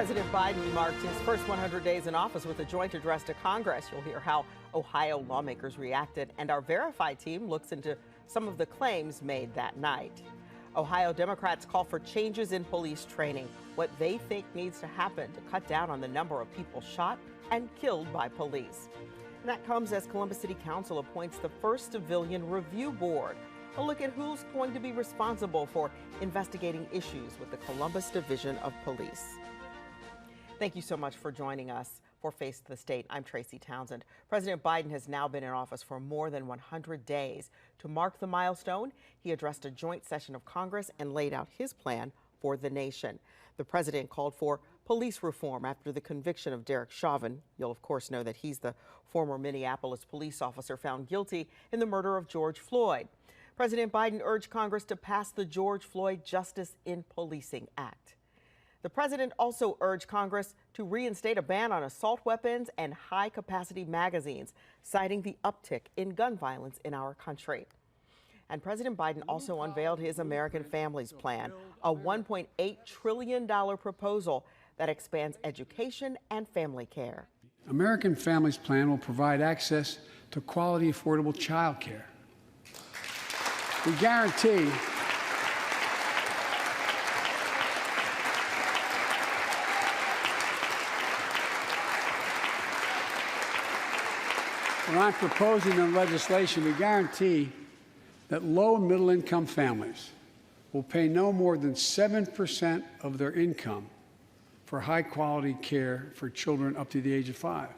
President Biden marked his first 100 days in office with a joint address to Congress. You'll hear how Ohio lawmakers reacted, and our Verify team looks into some of the claims made that night. Ohio Democrats call for changes in police training, what they think needs to happen to cut down on the number of people shot and killed by police. And that comes as Columbus City Council appoints the first civilian review board. A look at who's going to be responsible for investigating issues with the Columbus Division of Police. Thank you so much for joining us for Face the State. I'm Tracy Townsend. President Biden has now been in office for more than 100 days. To mark the milestone, he addressed a joint session of Congress and laid out his plan for the nation. The president called for police reform after the conviction of Derek Chauvin. You'll of course know that he's the former Minneapolis police officer found guilty in the murder of George Floyd. President Biden urged Congress to pass the George Floyd Justice in Policing Act. The president also urged Congress to reinstate a ban on assault weapons and high-capacity magazines, citing the uptick in gun violence in our country. And President Biden also unveiled his American Families Plan, a $1.8 trillion proposal that expands education and family care. American Families Plan will provide access to quality, affordable child care. We guarantee what I'm proposing in legislation, we guarantee that low and middle income families will pay no more than 7% of their income for high quality care for children up to the age of 5.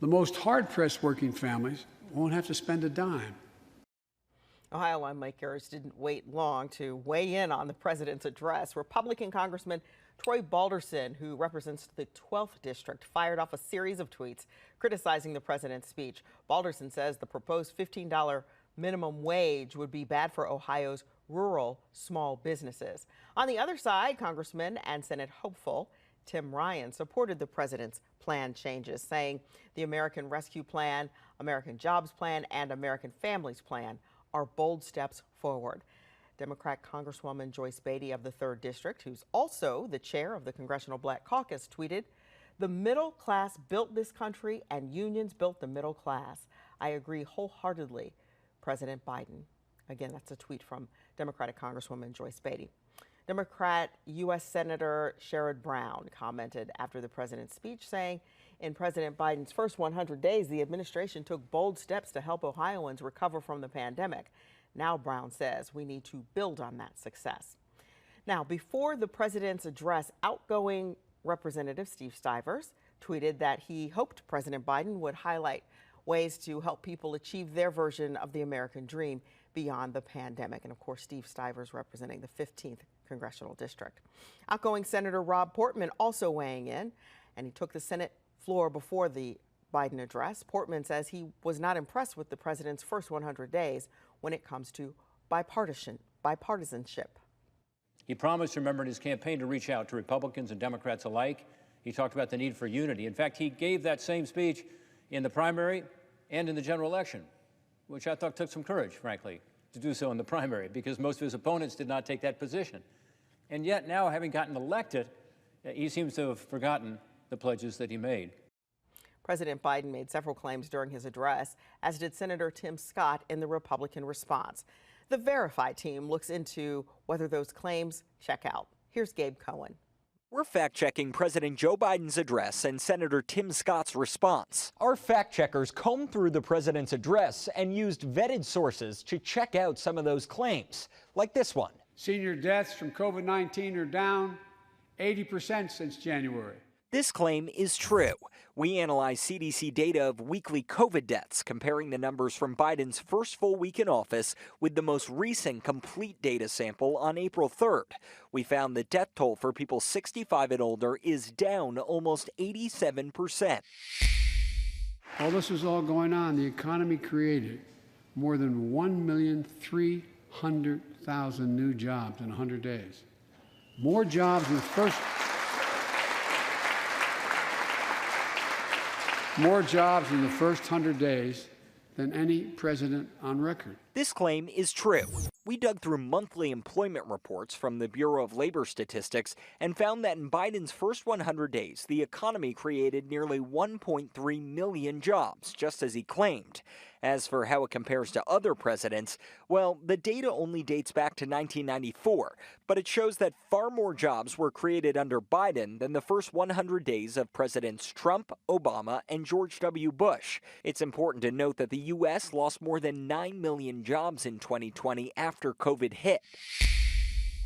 The most hard-pressed working families won't have to spend a dime. Ohio lawmakers didn't wait long to weigh in on the president's address. Republican Congressman Troy Balderson, who represents the 12th district, fired off a series of tweets criticizing the president's speech. Balderson says the proposed $15 minimum wage would be bad for Ohio's rural small businesses. On the other side, Congressman and Senate hopeful Tim Ryan supported the president's plan changes, saying the American Rescue Plan, American Jobs Plan, and American Families Plan are bold steps forward. Democrat Congresswoman Joyce Beatty of the 3rd District, who's also the chair of the Congressional Black Caucus, tweeted, "The middle class built this country and unions built the middle class. I agree wholeheartedly, President Biden." Again, that's a tweet from Democratic Congresswoman Joyce Beatty. Democrat U.S. Senator Sherrod Brown commented after the president's speech, saying, in President Biden's first 100 days, the administration took bold steps to help Ohioans recover from the pandemic. Now, Brown says we need to build on that success. Now, before the president's address, outgoing Representative Steve Stivers tweeted that he hoped President Biden would highlight ways to help people achieve their version of the American dream beyond the pandemic. And of course, Steve Stivers representing the 15th Congressional District. Outgoing Senator Rob Portman also weighing in, and he took the Senate floor before the Biden address. Portman says he was not impressed with the president's first 100 days when it comes to bipartisanship. He promised, remember, in his campaign to reach out to Republicans and Democrats alike. He talked about the need for unity. In fact, he gave that same speech in the primary and in the general election, which I thought took some courage, frankly, to do so in the primary, because most of his opponents did not take that position. And yet now, having gotten elected, he seems to have forgotten the pledges that he made. President Biden made several claims during his address, as did Senator Tim Scott in the Republican response. The Verify team looks into whether those claims check out. Here's Gabe Cohen. We're fact-checking President Joe Biden's address and Senator Tim Scott's response. Our fact-checkers combed through the president's address and used vetted sources to check out some of those claims, like this one. Senior deaths from COVID-19 are down 80% since January. This claim is true. We analyzed CDC data of weekly COVID deaths, comparing the numbers from Biden's first full week in office with the most recent complete data sample on April 3rd. We found the death toll for people 65 and older is down almost 87%. While this was all going on, the economy created more than 1,300,000 new jobs in 100 days. More jobs in the first 100 days than any president on record. This claim is true. We dug through monthly employment reports from the Bureau of Labor Statistics and found that in Biden's first 100 days, the economy created nearly 1.3 million jobs, just as he claimed. As for how it compares to other presidents, well, the data only dates back to 1994, but it shows that far more jobs were created under Biden than the first 100 days of Presidents Trump, Obama, and George W. Bush. It's important to note that the U.S. lost more than 9 million jobs in 2020 after COVID hit.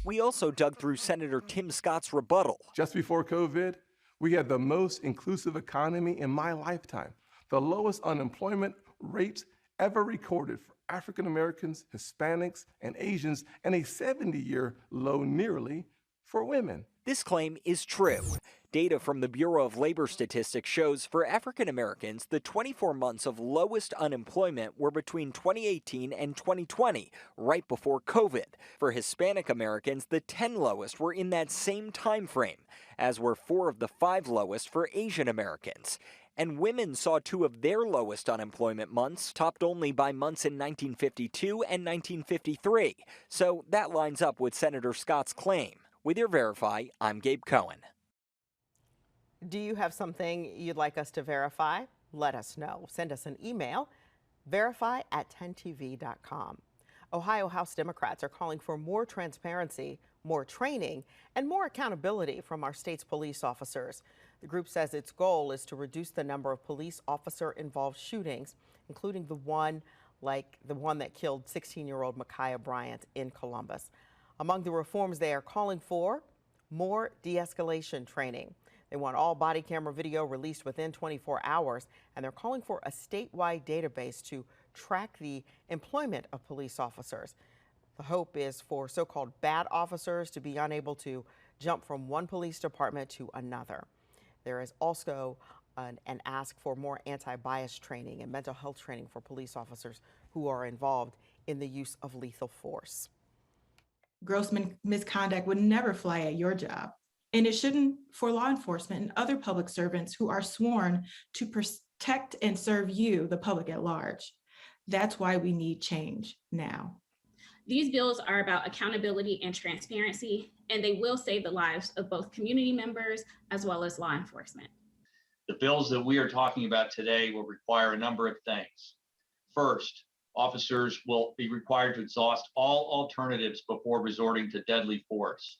We also dug through Senator Tim Scott's rebuttal. Just before COVID, we had the most inclusive economy in my lifetime, the lowest unemployment rates ever recorded for African Americans, Hispanics, and Asians, and a 70-year low nearly for women. This claim is true. Data from the Bureau of Labor Statistics shows for African Americans, the 24 months of lowest unemployment were between 2018 and 2020, right before COVID. For Hispanic Americans, the 10 lowest were in that same time frame, as were 4 of the 5 lowest for Asian Americans. And women saw 2 of their lowest unemployment months, topped only by months in 1952 and 1953. So that lines up with Senator Scott's claim. With your Verify, I'm Gabe Cohen. Do you have something you'd like us to verify? Let us know. Send us an email, verify@10tv.com. Ohio House Democrats are calling for more transparency, more training, and more accountability from our state's police officers. The group says its goal is to reduce the number of police officer-involved shootings, including the one that killed 16-year-old Ma'Khia Bryant in Columbus. Among the reforms they are calling for, more de-escalation training. They want all body camera video released within 24 hours, and they're calling for a statewide database to track the employment of police officers. The hope is for so-called bad officers to be unable to jump from one police department to another. There is also an ask for more anti-bias training and mental health training for police officers who are involved in the use of lethal force. Gross misconduct would never fly at your job. And it shouldn't for law enforcement and other public servants who are sworn to protect and serve you, the public at large. That's why we need change now. These bills are about accountability and transparency, and they will save the lives of both community members as well as law enforcement. The bills that we are talking about today will require a number of things. First, officers will be required to exhaust all alternatives before resorting to deadly force.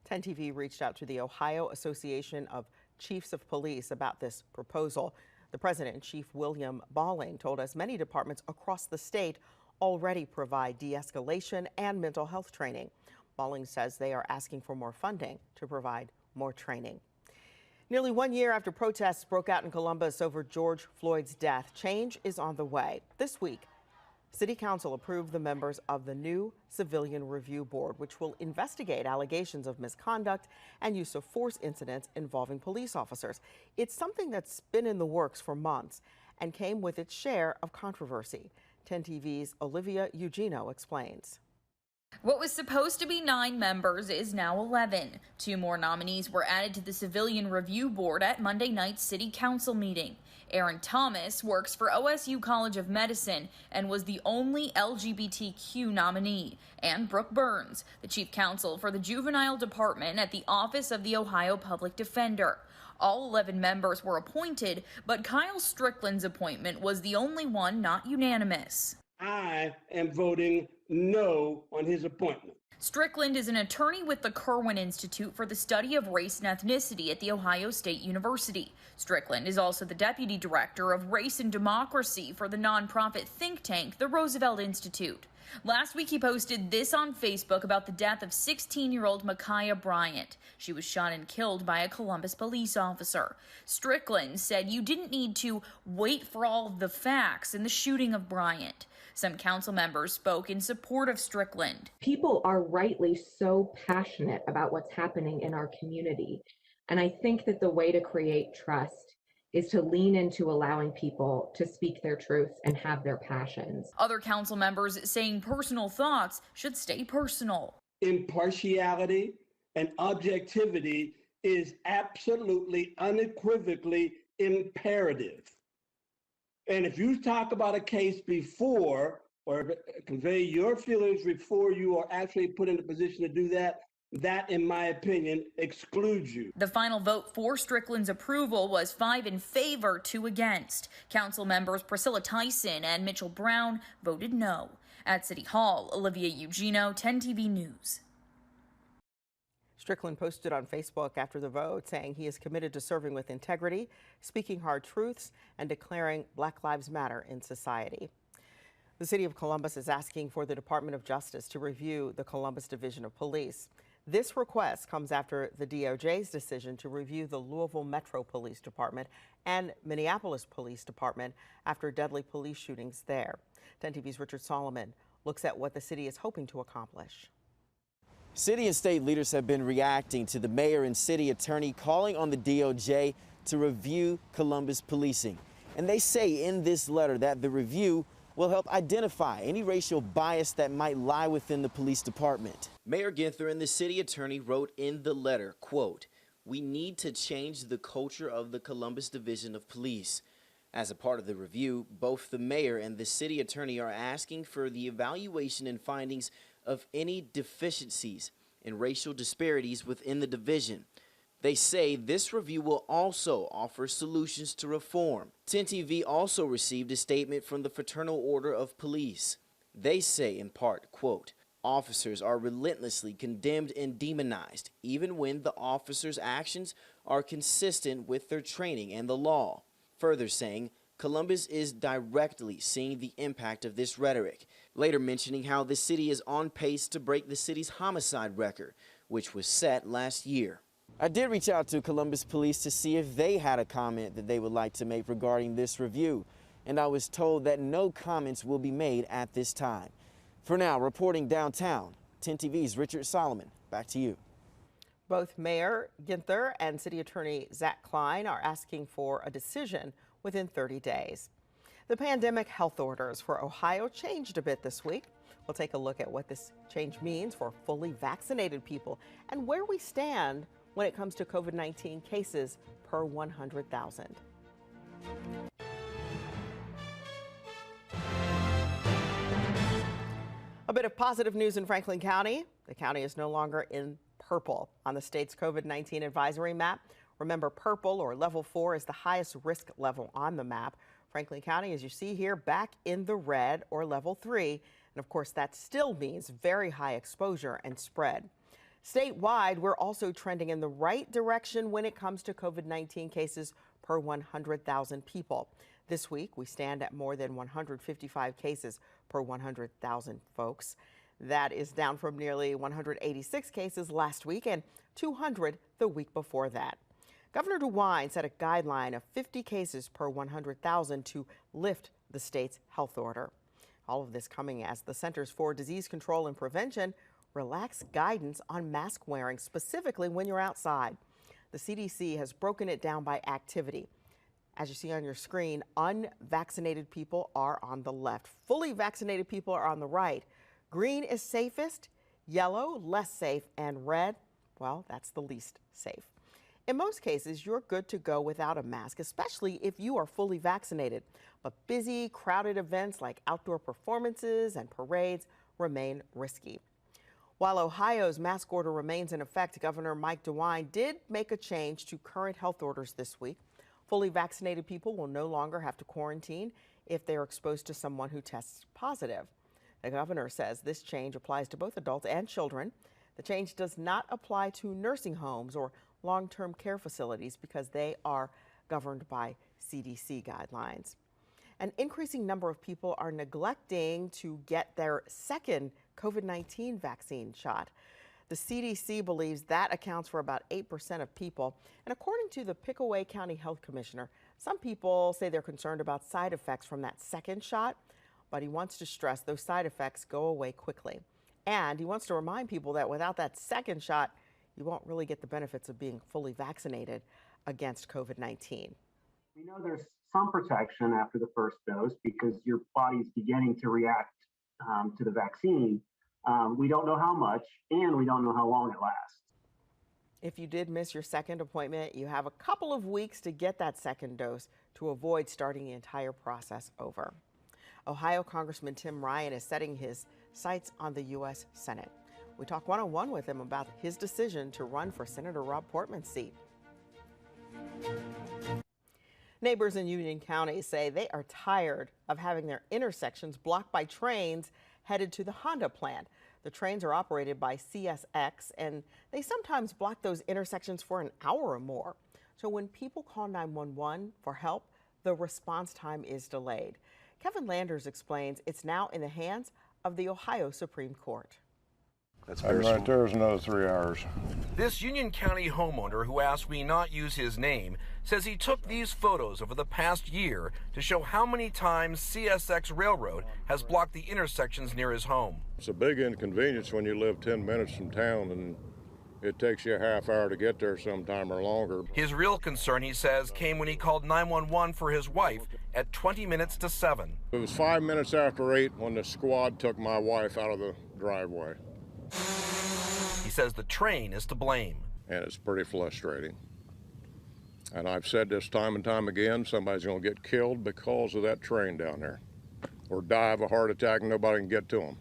10 TV reached out to the Ohio Association of Chiefs of Police about this proposal. The president, Chief William Balling, told us many departments across the state already provide de-escalation and mental health training. Balling says they are asking for more funding to provide more training. Nearly 1 year after protests broke out in Columbus over George Floyd's death, change is on the way. This week, City Council approved the members of the new Civilian Review Board, which will investigate allegations of misconduct and use of force incidents involving police officers. It's something that's been in the works for months and came with its share of controversy. 10 TV's Olivia Eugenio explains. What was supposed to be 9 members is now 11. 2 more nominees were added to the Civilian Review Board at Monday night's City Council meeting. Aaron Thomas works for OSU College of Medicine and was the only LGBTQ nominee. And Brooke Burns, the chief counsel for the Juvenile Department at the Office of the Ohio Public Defender. All 11 members were appointed, but Kyle Strickland's appointment was the only one not unanimous. I am voting no on his appointment. Strickland is an attorney with the Kirwan Institute for the Study of Race and Ethnicity at The Ohio State University. Strickland is also the deputy director of Race and Democracy for the nonprofit think tank, the Roosevelt Institute. Last week, he posted this on Facebook about the death of 16-year-old Ma'Khia Bryant. She was shot and killed by a Columbus police officer. Strickland said you didn't need to wait for all of the facts in the shooting of Bryant. Some council members spoke in support of Strickland. People are rightly so passionate about what's happening in our community. And I think that the way to create trust is to lean into allowing people to speak their truth and have their passions. Other council members saying personal thoughts should stay personal. Impartiality and objectivity is absolutely unequivocally imperative. And if you talk about a case before or convey your feelings before you are actually put in a position to do that, that, in my opinion, excludes you. The final vote for Strickland's approval was 5 in favor, 2 against. Council members Priscilla Tyson and Mitchell Brown voted no. At City Hall, Olivia Eugenio, 10 TV News. Strickland posted on Facebook after the vote saying he is committed to serving with integrity, speaking hard truths, and declaring Black Lives Matter in society. The city of Columbus is asking for the Department of Justice to review the Columbus Division of Police. This request comes after the DOJ's decision to review the Louisville Metro Police Department and Minneapolis Police Department after deadly police shootings there. 10 TV's Richard Solomon looks at what the city is hoping to accomplish. City and state leaders have been reacting to the mayor and city attorney calling on the DOJ to review Columbus policing. And they say in this letter that the review will help identify any racial bias that might lie within the police department. Mayor Ginther and the city attorney wrote in the letter, quote, "We need to change the culture of the Columbus Division of Police." As a part of the review, both the mayor and the city attorney are asking for the evaluation and findings of any deficiencies and racial disparities within the division. They say this review will also offer solutions to reform. 10 TV also received a statement from the Fraternal Order of Police. They say in part, quote, "Officers are relentlessly condemned and demonized, even when the officers' actions are consistent with their training and the law." Further saying, Columbus is directly seeing the impact of this rhetoric, later mentioning how the city is on pace to break the city's homicide record, which was set last year. I did reach out to Columbus Police to see if they had a comment that they would like to make regarding this review, and I was told that no comments will be made at this time. For now, reporting downtown, 10 TV's Richard Solomon, back to you. Both Mayor Ginther and City Attorney Zach Klein are asking for a decision within 30 days. The pandemic health orders for Ohio changed a bit this week. We'll take a look at what this change means for fully vaccinated people and where we stand when it comes to COVID-19 cases per 100,000. A bit of positive news in Franklin County. The county is no longer in purple on the state's COVID-19 advisory map. Remember, purple or level 4 is the highest risk level on the map. Franklin County, as you see here, back in the red or level 3. And of course, that still means very high exposure and spread. Statewide, we're also trending in the right direction when it comes to COVID-19 cases per 100,000 people. This week, we stand at more than 155 cases per 100,000 folks. That is down from nearly 186 cases last week and 200 the week before that. Governor DeWine set a guideline of 50 cases per 100,000 to lift the state's health order. All of this coming as the Centers for Disease Control and Prevention relax guidance on mask wearing, specifically when you're outside. The CDC has broken it down by activity. As you see on your screen, unvaccinated people are on the left. Fully vaccinated people are on the right. Green is safest, yellow less safe, and red, well, that's the least safe. In most cases, you're good to go without a mask, especially if you are fully vaccinated. But busy, crowded events like outdoor performances and parades remain risky. While Ohio's mask order remains in effect, Governor Mike DeWine did make a change to current health orders this week. Fully vaccinated people will no longer have to quarantine if they are exposed to someone who tests positive. The governor says this change applies to both adults and children. The change does not apply to nursing homes or long-term care facilities because they are governed by CDC guidelines. An increasing number of people are neglecting to get their second COVID-19 vaccine shot. The CDC believes that accounts for about 8% of people. And according to the Pickaway County Health Commissioner, some people say they're concerned about side effects from that second shot, but he wants to stress those side effects go away quickly. And he wants to remind people that without that second shot, you won't really get the benefits of being fully vaccinated against COVID-19. We know there's some protection after the first dose because your body's beginning to react to the vaccine. We don't know how much, and we don't know how long it lasts. If you did miss your second appointment, you have a couple of weeks to get that second dose to avoid starting the entire process over. Ohio Congressman Tim Ryan is setting his sights on the U.S. Senate. We talk one-on-one with him about his decision to run for Senator Rob Portman's seat. Neighbors in Union County say they are tired of having their intersections blocked by trains headed to the Honda plant. The trains are operated by CSX, and they sometimes block those intersections for an hour or more. So when people call 911 for help, the response time is delayed. Kevin Landers explains it's now in the hands of the Ohio Supreme Court. That's right there is another 3 hours. This Union County homeowner who asked me not use his name says he took these photos over the past year to show how many times CSX Railroad has blocked the intersections near his home. It's a big inconvenience when you live 10 minutes from town and it takes you a half hour to get there sometime or longer. His real concern, he says, came when he called 911 for his wife at 20 minutes to 7. It was 5 minutes after 8 when the squad took my wife out of the driveway. He says the train is to blame. And it's pretty frustrating. And I've said this time and time again, somebody's going to get killed because of that train down there. Or die of a heart attack and nobody can get to them.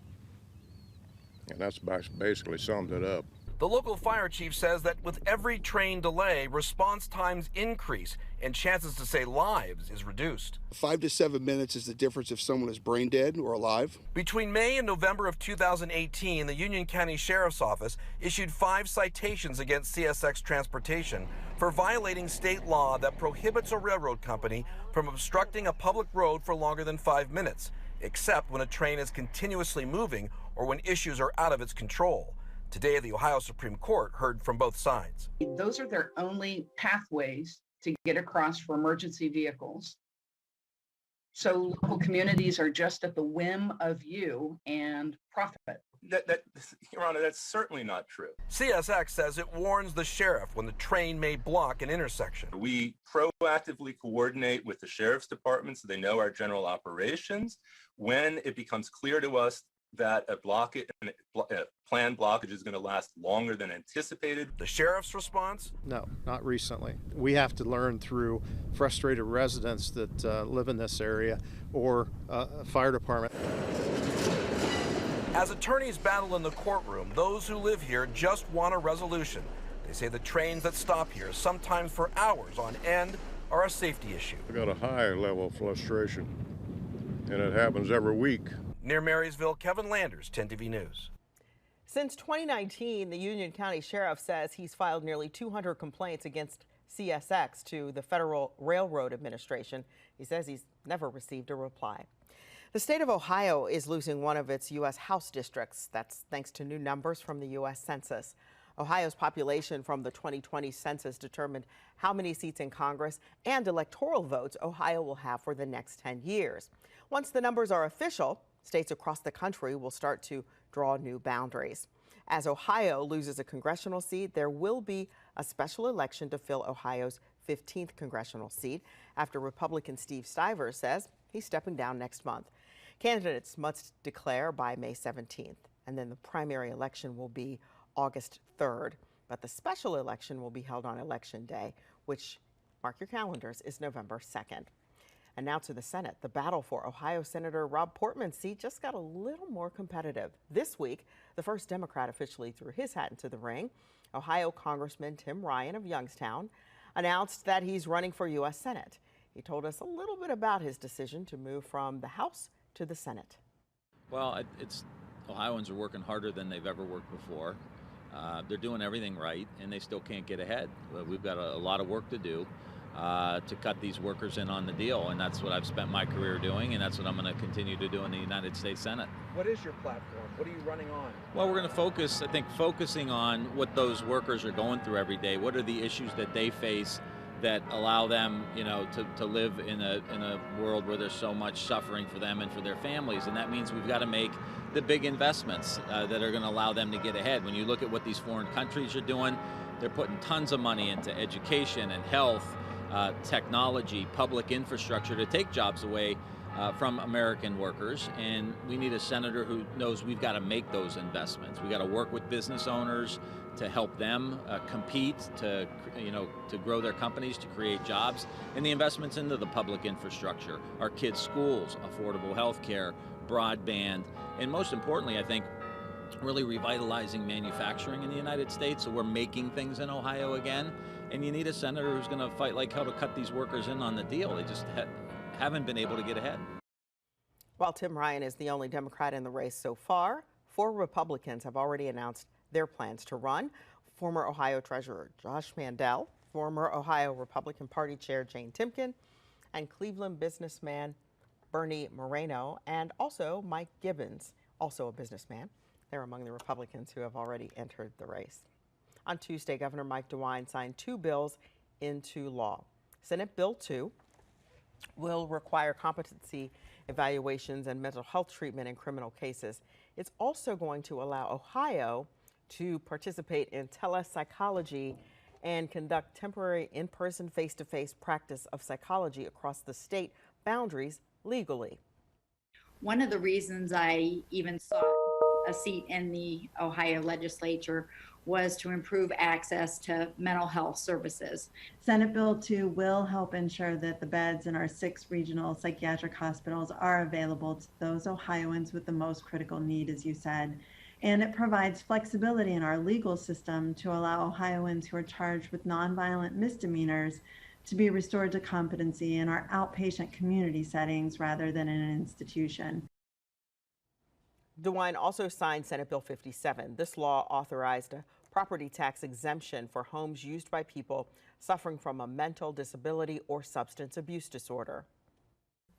And that's basically sums it up. The local fire chief says that with every train delay, response times increase and chances to save lives is reduced. 5 to 7 minutes is the difference if someone is brain dead or alive. Between May and November of 2018, the Union County Sheriff's Office issued 5 citations against CSX Transportation for violating state law that prohibits a railroad company from obstructing a public road for longer than 5 minutes, except when a train is continuously moving or when issues are out of its control. Today, the Ohio Supreme Court heard from both sides. Those are their only pathways to get across for emergency vehicles. So local communities are just at the whim of you and profit. Your Honor, that's certainly not true. CSX says it warns the sheriff when the train may block an intersection. We proactively coordinate with the sheriff's department so they know our general operations. When it becomes clear to us that a planned blockage is going to last longer than anticipated. The sheriff's response? No, not recently. We have to learn through frustrated residents that live in this area or fire department. As attorneys battle in the courtroom, those who live here just want a resolution. They say the trains that stop here, sometimes for hours on end, are a safety issue. I got a high level of frustration, and it happens every week. Near Marysville, Kevin Landers, 10 TV News. Since 2019, the Union County Sheriff says he's filed nearly 200 complaints against CSX to the Federal Railroad Administration. He says he's never received a reply. The state of Ohio is losing one of its U.S. House districts. That's thanks to new numbers from the U.S. Census. Ohio's population from the 2020 census determined how many seats in Congress and electoral votes Ohio will have for the next 10 years. Once the numbers are official, states across the country will start to draw new boundaries. As Ohio loses a congressional seat, there will be a special election to fill Ohio's 15th congressional seat after Republican Steve Stivers says he's stepping down next month. Candidates must declare by May 17th, and then the primary election will be August 3rd. But the special election will be held on Election Day, which, mark your calendars, is November 2nd. And now to the Senate. The battle for Ohio Senator Rob Portman's seat just got a little more competitive. This week, the first Democrat officially threw his hat into the ring. Ohio Congressman Tim Ryan of Youngstown announced that he's running for U.S. Senate. He told us a little bit about his decision to move from the House to the Senate. Well, Ohioans are working harder than they've ever worked before. They're doing everything right, and they still can't get ahead. We've got a lot of work to do to cut these workers in on the deal, and that's what I've spent my career doing, and that's what I'm going to continue to do in the United States Senate. What is your platform? What are you running on? Well, we're going to focusing on what those workers are going through every day. What are the issues that they face that allow them, to live in a world where there's so much suffering for them and for their families, and that means we've got to make the big investments that are going to allow them to get ahead. When you look at what these foreign countries are doing, they're putting tons of money into education and health, technology, public infrastructure to take jobs away from American workers, and we need a senator who knows we've got to make those investments. We've got to work with business owners to help them compete, to grow their companies, to create jobs, and the investments into the public infrastructure, our kids' schools, affordable health care, broadband, and most importantly, I think, really revitalizing manufacturing in the United States. So we're making things in Ohio again, and you need a senator who's going to fight like hell to cut these workers in on the deal. They just haven't been able to get ahead. While Tim Ryan is the only Democrat in the race so far, 4 Republicans have already announced their plans to run. Former Ohio Treasurer Josh Mandel, former Ohio Republican Party Chair Jane Timken, and Cleveland businessman Bernie Moreno, and also Mike Gibbons, also a businessman. They're among the Republicans who have already entered the race. On Tuesday, Governor Mike DeWine signed 2 bills into law. Senate Bill 2 will require competency evaluations and mental health treatment in criminal cases. It's also going to allow Ohio to participate in telepsychology and conduct temporary in-person, face-to-face practice of psychology across the state boundaries legally. One of the reasons I even sought a seat in the Ohio legislature was to improve access to mental health services. Senate Bill 2 will help ensure that the beds in our 6 regional psychiatric hospitals are available to those Ohioans with the most critical need, as you said. And it provides flexibility in our legal system to allow Ohioans who are charged with nonviolent misdemeanors to be restored to competency in our outpatient community settings rather than in an institution. DeWine also signed Senate Bill 57. This law authorized a property tax exemption for homes used by people suffering from a mental disability or substance abuse disorder.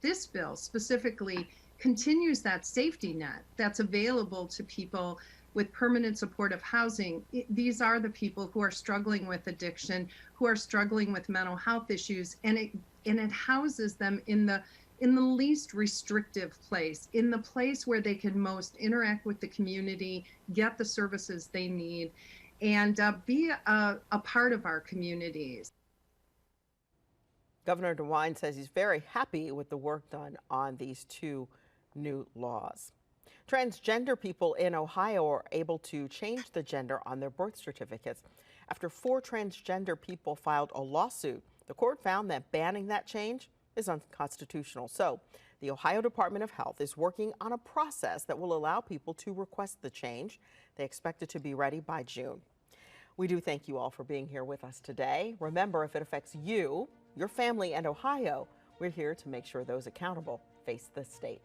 This bill specifically continues that safety net that's available to people with permanent supportive housing. These are the people who are struggling with addiction, who are struggling with mental health issues, and it houses them in the least restrictive place, in the place where they can most interact with the community, get the services they need, and be a part of our communities. Governor DeWine says he's very happy with the work done on these 2 new laws. Transgender people in Ohio are able to change the gender on their birth certificates. After 4 transgender people filed a lawsuit, the court found that banning that change is unconstitutional. So the Ohio Department of Health is working on a process that will allow people to request the change. They expect it to be ready by June. We do thank you all for being here with us today. Remember, if it affects you, your family, and Ohio, we're here to make sure those accountable face the state.